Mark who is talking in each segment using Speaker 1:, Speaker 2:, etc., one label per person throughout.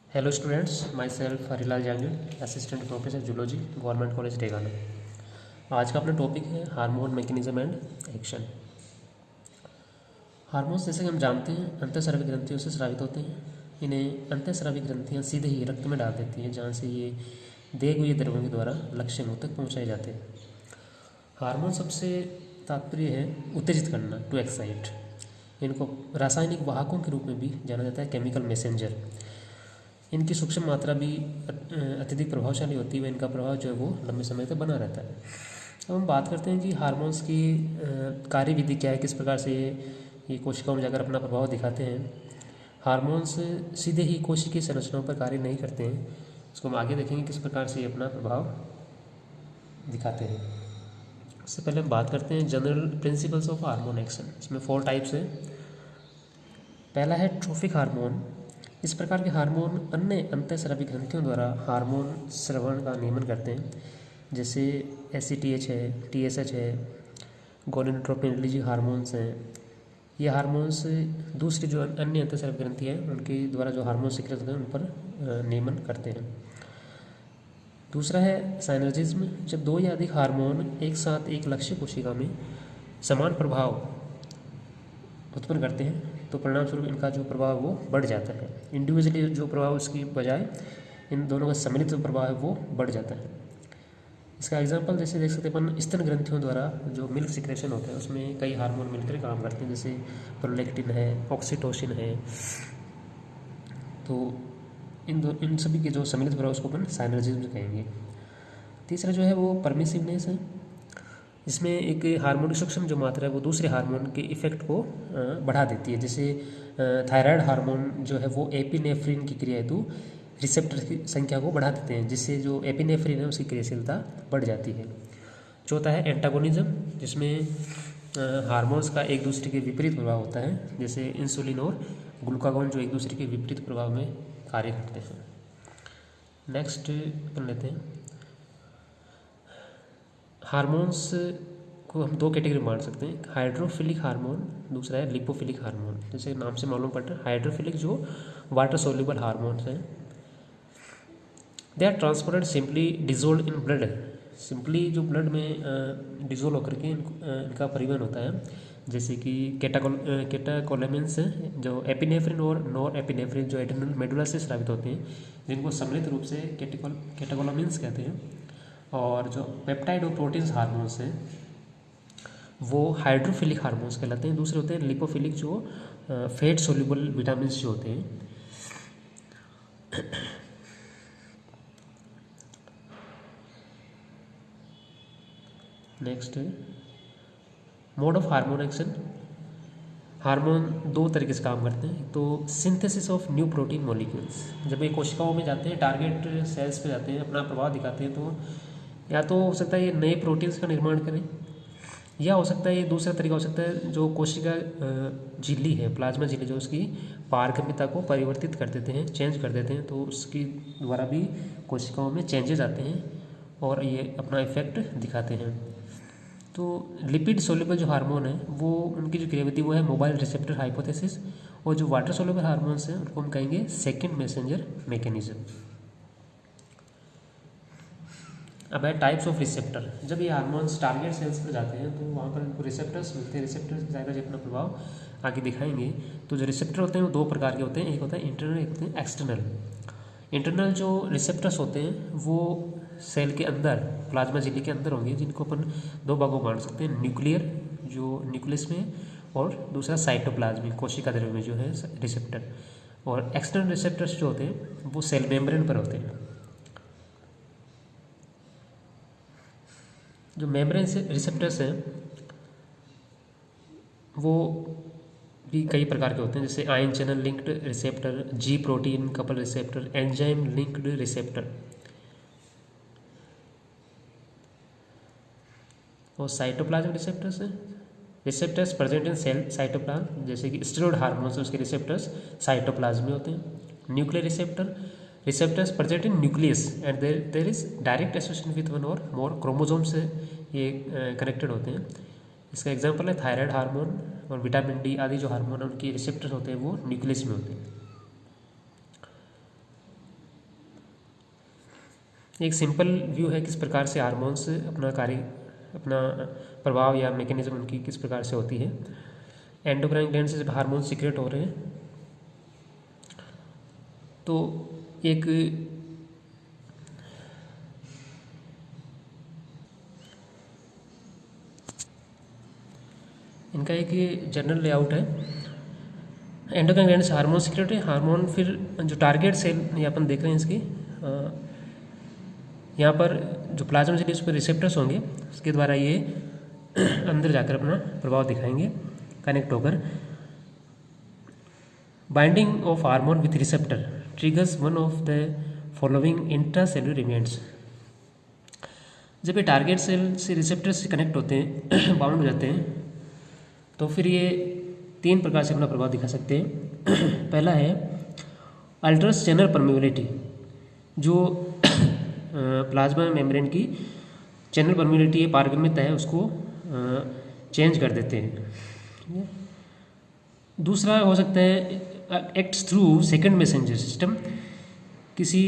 Speaker 1: Hello students, my self Harilal Jangid, assistant professor zoology, government college Degana. आज का अपना टॉपिक है hormone mechanism and action. Hormones जैसे कि हम जानते हैं अंतःस्रावी ग्रंथियों से स्रावित होते हैं। इन्हें अंतःस्रावी ग्रंथियाँ सीधे ही रक्त में डाल देती हैं, जहाँ से ये दिए हुए द्रव्यों के द्वारा लक्ष्य मुख तक पहुँचाए जाते हैं। हार्मोन सबसे तात्पर्य है उत्तेजित करना, टू एक्साइट। इनको रासायनिक वाहकों के रूप में भी जाना जाता है, केमिकल मैसेंजर। इनकी सूक्ष्म मात्रा भी अत्यधिक प्रभावशाली होती है व इनका प्रभाव जो है वो लंबे समय तक बना रहता है। अब हम बात करते हैं कि हार्मोन्स की कार्यविधि क्या है, किस प्रकार से ये कोशिकाओं में जाकर अपना प्रभाव दिखाते हैं। हार्मोन्स सीधे ही कोशिकीय संरचनाओं पर कार्य नहीं करते हैं, इसको हम आगे देखेंगे किस प्रकार से ये अपना प्रभाव दिखाते हैं। उससे पहले हम बात करते हैं general principles of hormone action. इसमें 4 टाइप्स हैं। पहला है ट्रोफिक हार्मोन। इस प्रकार के हार्मोन अन्य अंतःस्रावी ग्रंथियों द्वारा हार्मोन स्रवण का नियमन करते हैं, जैसे SCTH है, TSH है, गोनाडोट्रोपिन हार्मोन्स हैं। ये हार्मोन्स दूसरी जो अन्य अंतःस्रावी ग्रंथि हैं उनके द्वारा जो हार्मोन सिक्रित होते हैं उन पर नियमन करते हैं। दूसरा है साइनर्जिज्म। जब 2 या अधिक हार्मोन एक साथ एक लक्ष्य कोशिका में समान प्रभाव उत्पन्न करते हैं तो परिणाम स्वरूप इनका जो प्रभाव वो बढ़ जाता है। इंडिविजुअली जो प्रभाव उसकी बजाय इन दोनों का सम्मिलित जो प्रभाव है वो बढ़ जाता है। इसका एग्जांपल जैसे देख सकते हैं अपन, स्तन ग्रंथियों द्वारा जो मिल्क सिक्रेशन होता है उसमें कई हार्मोन मिलकर काम करते हैं, जैसे प्रोलैक्टिन है, ऑक्सीटोसिन है। तो इन सभी के जो सम्मिलित प्रभाव उसको अपन साइनर्जिज्म कहेंगे। तीसरा जो है वो परमिसिवनेस है। इसमें एक हार्मोन की सूक्ष्म जो मात्रा है वो दूसरे हार्मोन के इफेक्ट को बढ़ा देती है। जैसे थायराइड हार्मोन जो है वो एपिनेफ्रिन की क्रिया हेतु रिसेप्टर की संख्या को बढ़ा देते हैं, जिससे जो एपिनेफ्रिन है उसकी क्रियाशीलता बढ़ जाती है। चौथा है एंटागोनिज्म, जिसमें हार्मोन्स का एक दूसरे के विपरीत प्रभाव होता है, जैसे इंसुलिन और ग्लूकागॉन जो एक दूसरे के विपरीत प्रभाव में कार्य करते हैं। नेक्स्ट अपन लेते हैं हार्मोन्स को हम 2 कैटेगरी में बांट सकते हैं, हाइड्रोफिलिक हार्मोन, दूसरा है लिपोफिलिक हार्मोन। जैसे नाम से मालूम पड़ता है, हाइड्रोफिलिक जो वाटर सोल्यूबल हार्मोन्स हैं, they are transported simply dissolve in blood. Simply जो ब्लड में डिजोल्व होकर के इनका परिवहन होता है, जैसे कि कैटाकोलेमिन्स हैं जो एपिनेफ्रिन और नॉर एपिनेफ्रिन जो एड्रेनल मेडुला से स्रावित होते हैं, जिनको सम्मिलित रूप से कैटाकोलेमिन्स कहते हैं। और जो पेप्टाइड और प्रोटीन्स हार्मोन्स हैं वो हाइड्रोफिलिक हार्मोन्स कहलाते हैं। दूसरे होते हैं लिपोफिलिक जो फैट सोल्यूबल विटामिन जो होते हैं। Next mode of hormone action. Hormone 2 तरीके से काम करते हैं। तो synthesis of new protein molecules, जब ये कोशिकाओं में जाते हैं, टारगेट सेल्स पे जाते हैं, अपना प्रभाव दिखाते हैं, तो या तो हो सकता है ये नए प्रोटीन्स का निर्माण करें, या हो सकता है ये दूसरा तरीका हो सकता है जो कोशिका झिल्ली है, प्लाज्मा झिल्ली, जो उसकी पारगम्यता को परिवर्तित कर देते हैं, चेंज कर देते हैं, तो उसकी द्वारा भी कोशिकाओं में चेंजेस आते हैं और ये अपना इफेक्ट दिखाते हैं। तो लिपिड सोल्यूबल जो हार्मोन है वो उनकी जो क्रियाविधि वो है मोबाइल रिसेप्टर हाइपोथेसिस, और जो वाटर सोल्यूबल हार्मोन्स हैं उनको हम कहेंगे सेकेंड मैसेंजर मैकेनिज्म। अब है टाइप्स ऑफ रिसेप्टर। जब ये हार्मोन्स टारगेट सेल्स पर जाते हैं तो वहाँ पर उनको रिसेप्टर्स मिलते हैं। रिसेप्टर्स की सहायता से अपना प्रभाव आगे दिखाएंगे। तो जो रिसेप्टर होते हैं वो 2 प्रकार के होते हैं, एक होता है इंटरनल, एक होते हैं एक्सटर्नल। इंटरनल जो रिसेप्टर्स होते हैं वो सेल के अंदर, प्लाज्मा झिल्ली के अंदर होंगे, जिनको अपन 2 भागों में बांट सकते हैं, न्यूक्लियर जो न्यूक्लियस में, और दूसरा साइटोप्लाज्मिक कोशिका द्रव्य में जो है रिसेप्टर। और एक्सटर्नल रिसेप्टर्स जो होते हैं वो सेल मेम्ब्रेन पर होते हैं। जो मेम्ब्रेन से रिसेप्टर्स हैं वो भी कई प्रकार के होते हैं, जैसे ion channel linked receptor, G protein couple receptor, enzyme linked receptor. और साइटोप्लाज्मिक रिसेप्टर्स हैं, receptors present in cell cytoplasm, जैसे कि स्टेरॉइड हार्मोन्स उसके रिसेप्टर्स साइटोप्लाज्म में होते हैं। Nuclear receptor, receptors present in nucleus and there is direct association with 1 और मोर chromosome से ये कनेक्टेड होते हैं। इसका एग्जांपल है थायराइड हार्मोन और विटामिन डी आदि जो हार्मोन है उनके रिसेप्टर्स होते हैं वो न्यूक्लियस में होते हैं। एक सिंपल व्यू है किस प्रकार से हार्मोन्स अपना कार्य, अपना प्रभाव या मैकेनिज्म उनकी किस प्रकार से होती है। एंडोक्राइन ग्लैंड से जब हार्मोन सीक्रेट हो रहे हैं तो एक इनका एक जनरल लेआउट है। एंडोक्राइन ग्लैंड से हार्मोन सीक्रेट है, हार्मोन फिर जो टारगेट सेल ये अपन देख रहे हैं इसकी, यहाँ पर जो प्लाज्मा सेल उस पर रिसेप्टर्स होंगे, उसके द्वारा ये अंदर जाकर अपना प्रभाव दिखाएंगे कनेक्ट होकर। Binding of hormone with receptor triggers one of the following intracellular events. जब ये टारगेट सेल से रिसेप्टर से कनेक्ट होते हैं, बाउंड हो जाते हैं, तो फिर ये 3 प्रकार से अपना प्रभाव दिखा सकते हैं। पहला है अल्ट्रस चैनल परमेबिलिटी, जो प्लाज्मा मेम्ब्रेन की चैनल परमेबिलिटी पारगम्यता है उसको चेंज कर देते हैं। दूसरा हो सकता है acts through second messenger system, किसी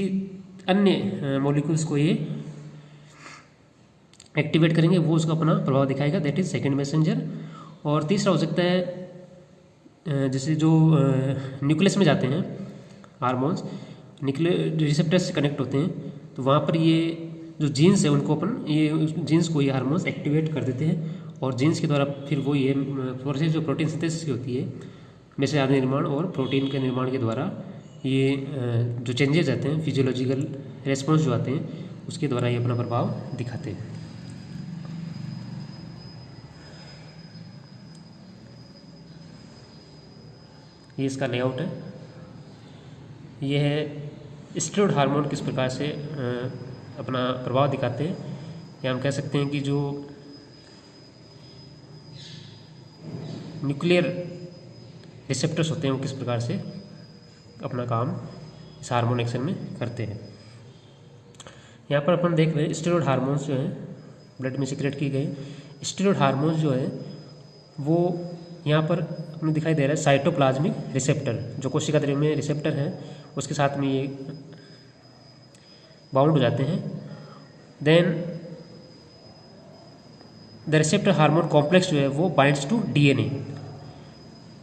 Speaker 1: अन्य मॉलिक्यूल्स को ये एक्टिवेट करेंगे, वो उसका अपना प्रभाव दिखाएगा, दैट इज सेकंड मैसेंजर। और तीसरा हो सकता है जैसे जो न्यूक्लियस में जाते हैं हार्मोन्स, रिसेप्टर्स से कनेक्ट होते हैं, तो वहाँ पर ये जो जीन्स है उनको अपन ये जीन्स को ये हार्मोन्स एक्टिवेट कर देते हैं, और जीन्स के द्वारा फिर वो ये प्रोसेस जो प्रोटीन सिंथेसिस की होती है, मैसेज आर निर्माण और प्रोटीन के निर्माण के द्वारा ये जो चेंजेस आते हैं, फिजियोलॉजिकल रेस्पॉन्स जो आते हैं, उसके द्वारा ये अपना प्रभाव दिखाते हैं। ये इसका लेआउट है। ये है स्टेरॉइड हार्मोन किस प्रकार से अपना प्रभाव दिखाते हैं, या हम कह सकते हैं कि जो न्यूक्लियर रिसेप्टर्स होते हैं वो किस प्रकार से अपना काम इस हार्मोन एक्शन में करते हैं। यहाँ पर अपन देख रहे हैं स्टेरॉइड हार्मोन्स जो हैं ब्लड में सीक्रेट किए गए। स्टेरॉइड हार्मोन्स जो है वो यहाँ पर अपने दिखाई दे रहा है साइटोप्लाज्मिक रिसेप्टर, जो कोशिका द्रव्य में रिसेप्टर है उसके साथ में ये बाउंड हो जाते हैं। Then the receptor hormone complex जो है वो बाइंड्स टू डीएनए।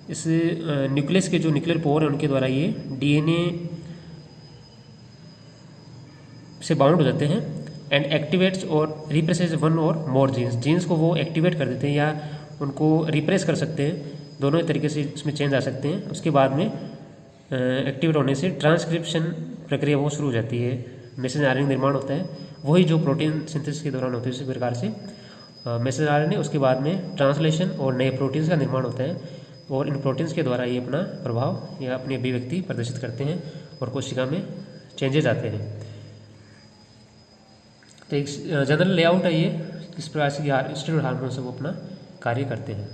Speaker 1: इस न्यूक्लियस के जो न्यूक्लियर पोर है उनके द्वारा ये डीएनए से बाउंड हो जाते हैं एंड एक्टिवेट्स और रिप्रेसेस वन और मोर जीन्स। जीन्स को वो एक्टिवेट कर देते हैं या उनको रिप्रेस कर सकते हैं, दोनों ही तरीके से इसमें चेंज आ सकते हैं। उसके बाद में एक्टिवेट होने से ट्रांसक्रिप्शन प्रक्रिया वो शुरू हो जाती है, मैसेज आरएनए निर्माण होता है, वही जो प्रोटीन सिंथेसिस के दौरान होती है। उसी प्रकार से मैसेज आरएनए, उसके बाद में ट्रांसलेशन और नए प्रोटीन्स का निर्माण होता है, और इन प्रोटीन्स के द्वारा ये अपना प्रभाव या अपनी अभिव्यक्ति प्रदर्शित करते हैं और कोशिका में चेंजेस आते हैं। तो एक जनरल लेआउट है ये किस प्रकार से स्टेरॉइड हार्मोन से वो अपना कार्य करते हैं।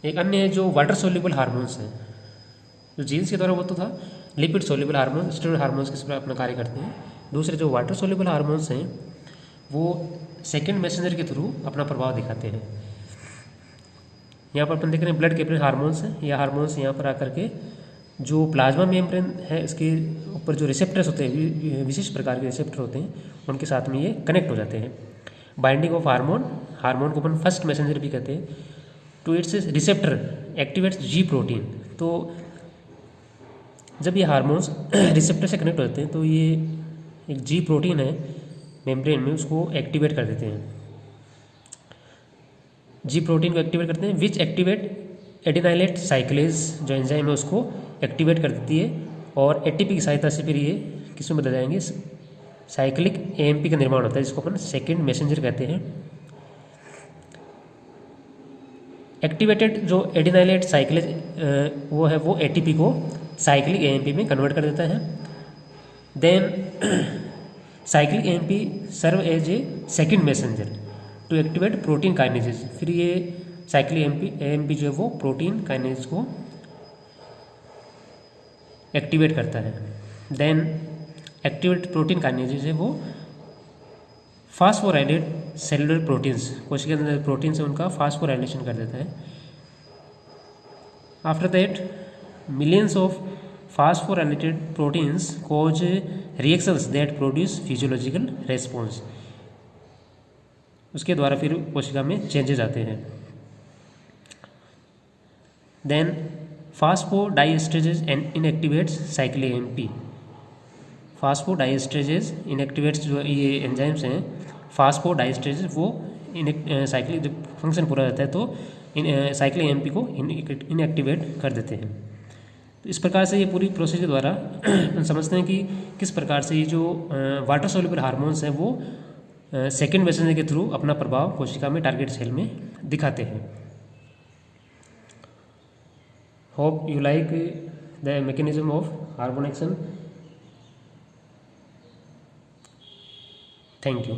Speaker 1: एक अन्य है जो वाटर सोल्यूबल हार्मोन्स हैं, जो जीन्स के द्वारा वो तो था lipid soluble hormone, steroid hormones किस प्रकार अपना कार्य करते हैं। दूसरे जो वाटर सोल्यूबल हार्मोन्स हैं वो सेकंड मैसेंजर के थ्रू अपना प्रभाव दिखाते हैं। यहाँ पर अपन देख रहे हैं ब्लड कैपिलरी हार्मोन्स हैं। यह हार्मोन्स यहाँ पर आकर के जो प्लाज्मा मेम्ब्रेन है इसके ऊपर जो रिसेप्टर्स होते हैं, विशिष्ट प्रकार के रिसेप्टर होते हैं, उनके साथ में ये कनेक्ट हो जाते हैं। बाइंडिंग ऑफ हार्मोन, हार्मोन को अपन फर्स्ट मैसेंजर भी कहते हैं, to its receptor activates G protein. तो जब ये हार्मोन्स रिसेप्टर से कनेक्ट हो जाते हैं तो ये एक जी प्रोटीन है मेम्ब्रेन में, उसको एक्टिवेट कर देते हैं। जी प्रोटीन को एक्टिवेट करते हैं, विच एक्टिवेट एडिनाइलेट साइक्लेज जो एंजाइम है उसको एक्टिवेट कर देती है, और एटीपी की सहायता से फिर ये किस में बदल जाएंगे, साइक्लिक एएमपी का निर्माण होता है, जिसको अपन सेकेंड मैसेंजर कहते हैं। एक्टिवेटेड जो एडिनाइलेट साइक्लेज वो है वो एटीपी को साइक्लिक एएमपी में कन्वर्ट कर देता है। Then cyclic AMP serve as a second messenger to activate protein kinases. फिर ये साइक्लिक एएमपी जो है वो प्रोटीन काइनेज को एक्टिवेट करता है। देन एक्टिवेट प्रोटीन काइनेजेस है वो फास्फोराइलेट सेलुलर प्रोटीन्स, कोशिका के अंदर प्रोटीन से उनका फास्फोराइलेशन कर देता है। After that millions of phosphorylated proteins cause reactions that produce physiological response। उसके द्वारा फिर कोशिका में चेंजेज आते हैं। Then phosphodiesterases inactivates cyclic AMP. Phosphodiesterases inactivates जो ये एंजाइम्स हैं, फास्फोडाइएस्ट्रेजेज वो साइक्लिक जब फंक्शन पूरा रहता है तो साइक्लिक एएमपी को इनएक्टिवेट कर देते हैं। तो इस प्रकार से ये पूरी प्रोसेस के द्वारा हम समझते हैं कि किस प्रकार से ये जो वाटर सोल्यूबल हार्मोन्स हैं वो सेकेंड मैसेंजर के थ्रू अपना प्रभाव कोशिका में टारगेट सेल में दिखाते हैं। Hope you like the mechanism of hormone action. Thank you.